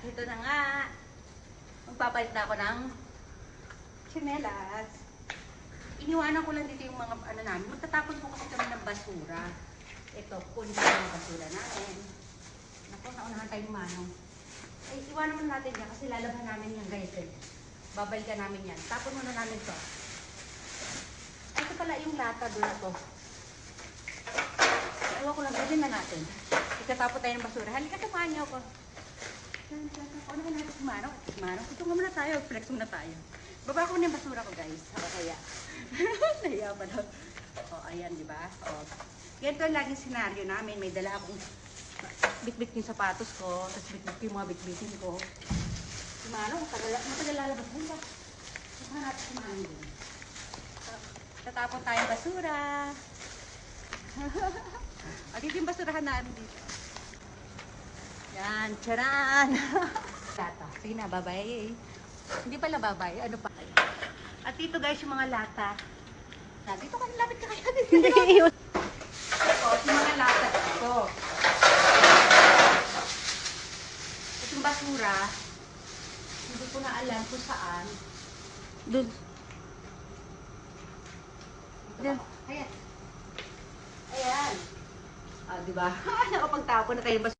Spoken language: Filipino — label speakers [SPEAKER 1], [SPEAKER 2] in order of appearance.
[SPEAKER 1] ito na nga. Magpapalit na ako ng tsinelas. Iniwanan ko lang dito yung mga ano namin. Magtatapon po kasi kami ng basura. Ito, kunin ko yung basura namin. Naku, naunahan tayo ng manong. Ay, iwanan muna natin yan kasi lalaban namin yan guys eh. Babalikan namin yan. Tapon muna namin to. Ito pala yung lata doon na to. Ewan ko lang, gawin na natin. Ikatapon tayo ng basura. Halika, tumahan niyo ako. Ano ka natin si Manong? Si Manong, ito nga muna tayo. Flex muna tayo. Baba ko muna yung basura ko guys. O kaya. Nahiya pa daw. O, ayan, di ba? O. Ganito ang laging senaryo namin. May dala akong bit-bit yung sapatos ko. Tapos bit-bit yung mga bit-bitin ko. Si Manong, matagal lalabas mo ba? Saan natin si Manong din? Tatapon tayong basura. O, dito yung basurahan namin dito. Yan, charan! Lata. Sige na, babay. Hindi pala babay. Ano pa? At dito guys, yung mga lata. Dito ka, lapit ka kaya dito. Ito, yung mga lata dito. At yung basura, hindi ko na alam kung saan. Doon. Ayan. Ayan. Ah, di ba? Nakapagtapon na tayo ng basura.